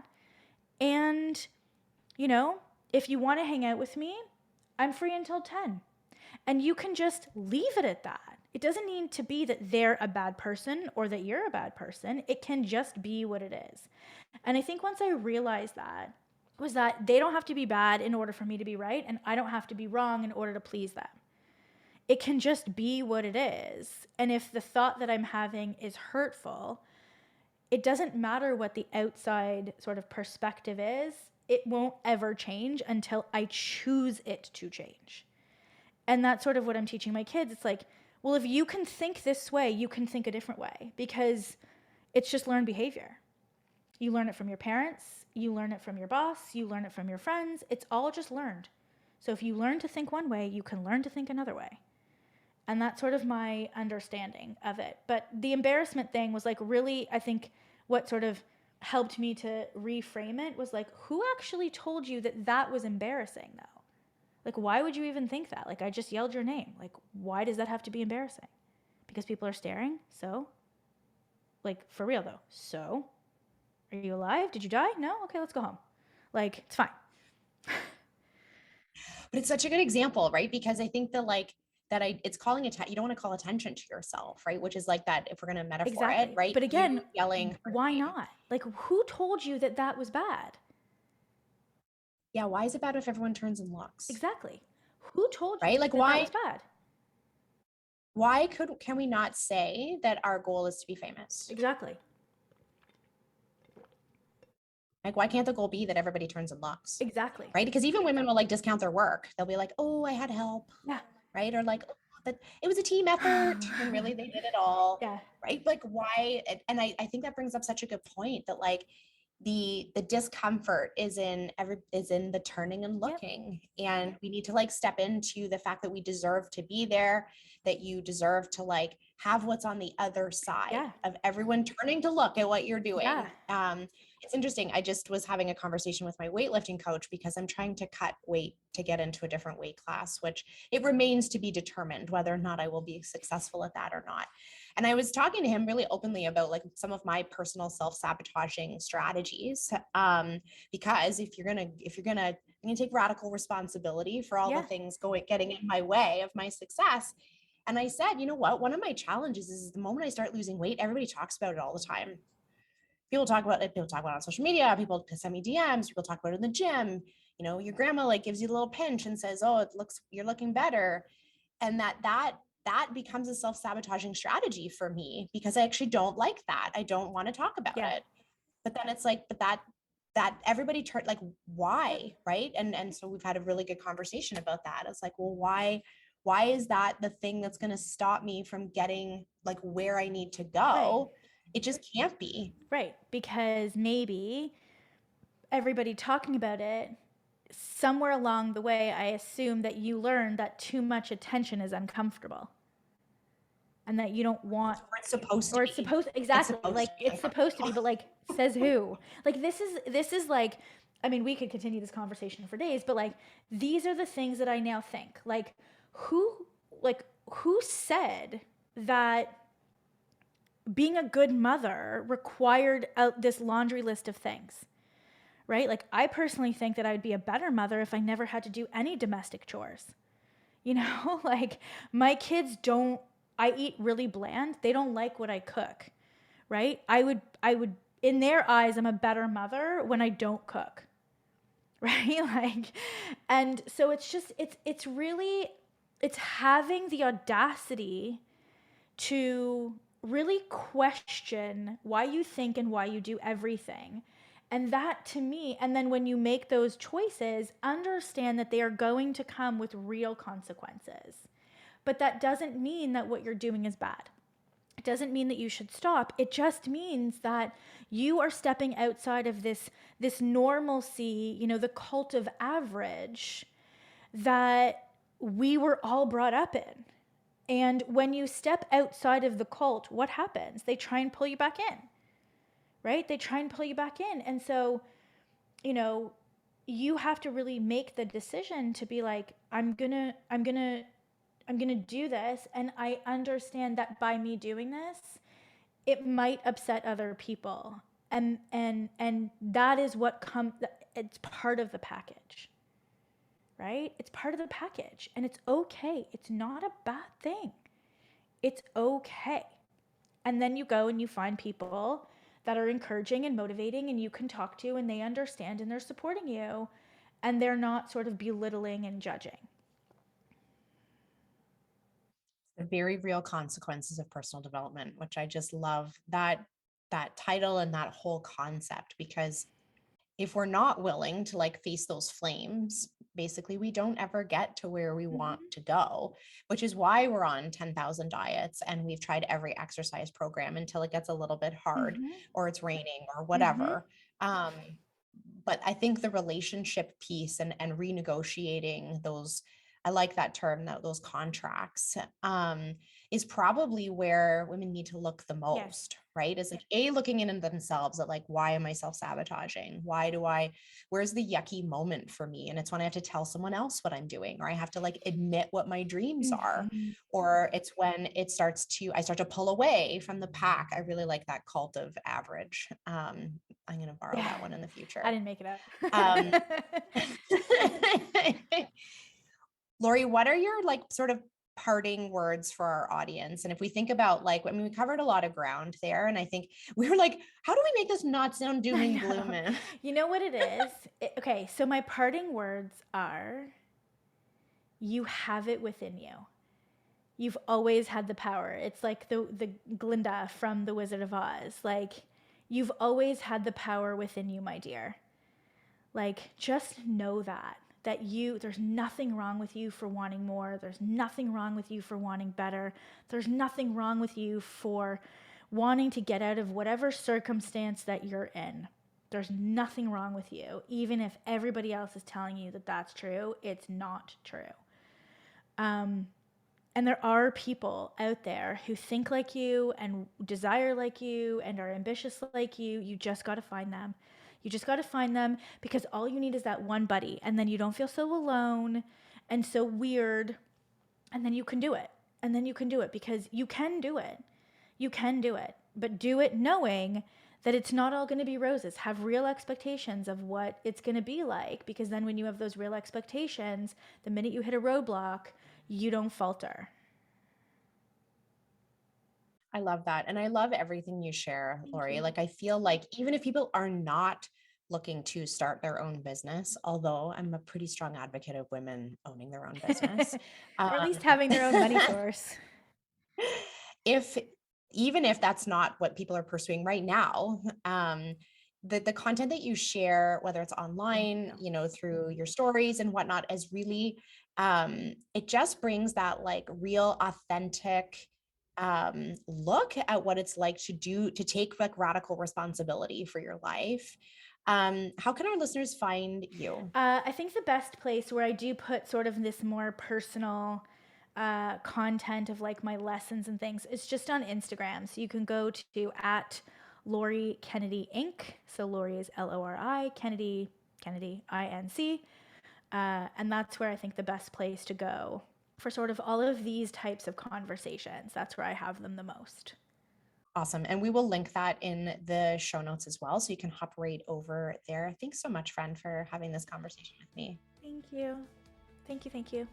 [SPEAKER 2] And, you know, if you want to hang out with me, I'm free until 10. And you can just leave it at that. It doesn't need to be that they're a bad person or that you're a bad person. It can just be what it is. And I think once I realized that, was that they don't have to be bad in order for me to be right, and I don't have to be wrong in order to please them. It can just be what it is. And if the thought that I'm having is hurtful, it doesn't matter what the outside sort of perspective is. It won't ever change until I choose it to change. And that's sort of what I'm teaching my kids. It's like, well, if you can think this way, you can think a different way, because it's just learned behavior. You learn it from your parents, you learn it from your boss, you learn it from your friends. It's all just learned. So if you learn to think one way, you can learn to think another way. And that's sort of my understanding of it. But the embarrassment thing was like really, I think, what sort of helped me to reframe it was like, who actually told you that that was embarrassing though? Like, why would you even think that? Like, I just yelled your name. Like, why does that have to be embarrassing? Because people are staring? So? Like, for real though. So? Are you alive? Did you die? No? Okay, let's go home. Like, it's fine.
[SPEAKER 1] But it's such a good example, right? Because I think that like that it's calling attention. You don't want to call attention to yourself, right? Which is like that, if we're going to metaphor it,
[SPEAKER 2] Exactly.
[SPEAKER 1] right?
[SPEAKER 2] But
[SPEAKER 1] You
[SPEAKER 2] again,
[SPEAKER 1] yelling her
[SPEAKER 2] why
[SPEAKER 1] name.
[SPEAKER 2] not? Like, who told you that that was bad?
[SPEAKER 1] Yeah. Why is it bad if everyone turns and looks,
[SPEAKER 2] Exactly. Who told
[SPEAKER 1] right?
[SPEAKER 2] you
[SPEAKER 1] Like
[SPEAKER 2] that that was bad?
[SPEAKER 1] can we not say that our goal is to be famous?
[SPEAKER 2] Exactly.
[SPEAKER 1] Like, why can't the goal be that everybody turns and looks,
[SPEAKER 2] Exactly.
[SPEAKER 1] right? Because even women will like discount their work. They'll be like, oh, I had help,
[SPEAKER 2] Yeah.
[SPEAKER 1] right? Or like, oh, that it was a team effort when really they did it all,
[SPEAKER 2] Yeah.
[SPEAKER 1] right? Like, why? And I think that brings up such a good point that like the discomfort is in the turning and
[SPEAKER 2] Yep.
[SPEAKER 1] looking, and we need to like step into the fact that we deserve to be there, that you deserve to like have what's on the other side
[SPEAKER 2] Yeah.
[SPEAKER 1] of everyone turning to look at what you're
[SPEAKER 2] Yeah.
[SPEAKER 1] doing. It's interesting. I just was having a conversation with my weightlifting coach because I'm trying to cut weight to get into a different weight class, which it remains to be determined whether or not I will be successful at that or not. And I was talking to him really openly about like some of my personal self-sabotaging strategies. Because if you're gonna I'm gonna take radical responsibility for all the
[SPEAKER 2] Yeah.
[SPEAKER 1] things getting in my way of my success. And I said, you know what? One of my challenges is the moment I start losing weight, everybody talks about it all the time. People talk about it, people talk about it on social media, people send me DMs, people talk about it in the gym. Your grandma like gives you a little pinch and says, oh, you're looking better. And that that becomes a self-sabotaging strategy for me because I actually don't like that. I don't want to talk about
[SPEAKER 2] Yeah.
[SPEAKER 1] it. But then it's like, but that everybody turned like,
[SPEAKER 2] Yep.
[SPEAKER 1] why? Right. And so we've had a really good conversation about that. It's like, well, why is that the thing that's going to stop me from getting like where I need to
[SPEAKER 2] Right.
[SPEAKER 1] go? It just can't be.
[SPEAKER 2] Right. Because maybe everybody talking about it, somewhere along the way, I assume that you learned that too much attention is uncomfortable and that you don't want,
[SPEAKER 1] It's supposed to
[SPEAKER 2] or it's
[SPEAKER 1] be.
[SPEAKER 2] supposed,
[SPEAKER 1] It's
[SPEAKER 2] exactly,
[SPEAKER 1] supposed
[SPEAKER 2] like
[SPEAKER 1] to be
[SPEAKER 2] it's supposed to be,
[SPEAKER 1] uncomfortable.
[SPEAKER 2] but like says who? Like this is like, I mean, we could continue this conversation for days, but like these are the things that I now think. Who like who said that being a good mother required this laundry list of things? Right? Like, I personally think that I would be a better mother if I never had to do any domestic chores. You know, like my kids don't, I eat really bland. They don't like what I cook, right? I would, in their eyes, I'm a better mother when I don't cook, right? Like, and so it's just, it's really, it's having the audacity to really question why you think and why you do everything. And that to me, and then when you make those choices, understand that they are going to come with real consequences. But that doesn't mean that what you're doing is bad. It doesn't mean that you should stop. It just means that you are stepping outside of this normalcy, you know, the cult of average that we were all brought up in. And when you step outside of the cult, what happens? They try and pull you back in, right? They try and pull you back in. And so, you know, you have to really make the decision to be like, I'm going to do this, and I understand that by me doing this, it might upset other people. And that is what comes, it's part of the package. Right? It's part of the package, and it's okay. It's not a bad thing. It's okay. And then you go and you find people that are encouraging and motivating and you can talk to, and they understand and they're supporting you, and they're not sort of belittling and judging.
[SPEAKER 1] The very real consequences of personal development, which I just love that title and that whole concept, because if we're not willing to like face those flames, basically we don't ever get to where we want
[SPEAKER 2] Mm-hmm.
[SPEAKER 1] to go, which is why we're on 10,000 diets and we've tried every exercise program until it gets a little bit hard
[SPEAKER 2] Mm-hmm.
[SPEAKER 1] or it's raining or
[SPEAKER 2] Mm-hmm.
[SPEAKER 1] whatever. Um, but I think the relationship piece and renegotiating those, I like that term, that those contracts, is probably where women need to look the
[SPEAKER 2] Yes.
[SPEAKER 1] most, right? Is like looking into themselves at like, why am I self-sabotaging? Where's the yucky moment for me? And it's when I have to tell someone else what I'm doing, or I have to like admit what my dreams are,
[SPEAKER 2] Mm-hmm.
[SPEAKER 1] or it's when I start to pull away from the pack. I really like that cult of average. I'm going to borrow
[SPEAKER 2] Yeah.
[SPEAKER 1] that one in the
[SPEAKER 2] I
[SPEAKER 1] future.
[SPEAKER 2] didn't make it up.
[SPEAKER 1] Um, Lori, what are your like sort of parting words for our audience? And if we think about like, I mean, we covered a lot of ground there, and I think we were like, how do we make this not sound doom
[SPEAKER 2] I
[SPEAKER 1] and
[SPEAKER 2] know.
[SPEAKER 1] gloom?
[SPEAKER 2] You know what it is? Okay, so my parting words are, you have it within you. You've always had the power. It's like the Glinda from The Wizard of Oz. Like, you've always had the power within you, my dear. Like, just know that there's nothing wrong with you for wanting more. There's nothing wrong with you for wanting better. There's nothing wrong with you for wanting to get out of whatever circumstance that you're in. There's nothing wrong with you. Even if everybody else is telling you that that's true, it's not true. And there are people out there who think like you and desire like you and are ambitious like you. You just got to find them. You just got to find them, because all you need is that one buddy. And then you don't feel so alone and so weird. And then you can do it. And then you can do it, because you can do it. You can do it. But do it knowing that it's not all going to be roses. Have real expectations of what it's going to be like, because then when you have those real expectations, the minute you hit a roadblock, you don't falter.
[SPEAKER 1] I love that. And I love everything you share,
[SPEAKER 2] Thank
[SPEAKER 1] Lori.
[SPEAKER 2] you.
[SPEAKER 1] Like, I feel like even if people are not looking to start their own business, although I'm a pretty strong advocate of women owning their own business,
[SPEAKER 2] Or at
[SPEAKER 1] um,
[SPEAKER 2] least having their own money source.
[SPEAKER 1] if even if that's not what people are pursuing right now, the content that you share, whether it's
[SPEAKER 2] Thank
[SPEAKER 1] online,
[SPEAKER 2] you.
[SPEAKER 1] through your stories and whatnot, is really, it just brings that like real authentic look at what it's like to take like radical responsibility for your life. How can our listeners find you?
[SPEAKER 2] I think the best place where I do put sort of this more personal content of like my lessons and things is just on Instagram. So you can go to at Lori Kennedy Inc. So Lori is Lori, Kennedy Inc. And that's where I think the best place to go for sort of all of these types of conversations. That's where I have them the most.
[SPEAKER 1] Awesome. And we will link that in the show notes as well. So you can hop right over there. Thanks so much, friend, for having this conversation with me.
[SPEAKER 2] Thank you. Thank you. Thank you.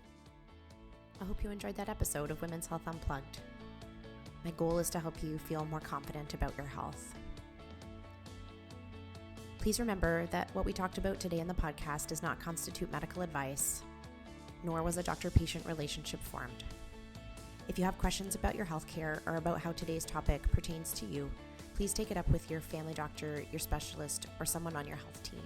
[SPEAKER 3] I hope you enjoyed that episode of Women's Health Unplugged. My goal is to help you feel more confident about your health. Please remember that what we talked about today in the podcast does not constitute medical advice, nor was a doctor-patient relationship formed. If you have questions about your healthcare or about how today's topic pertains to you, please take it up with your family doctor, your specialist, or someone on your health team.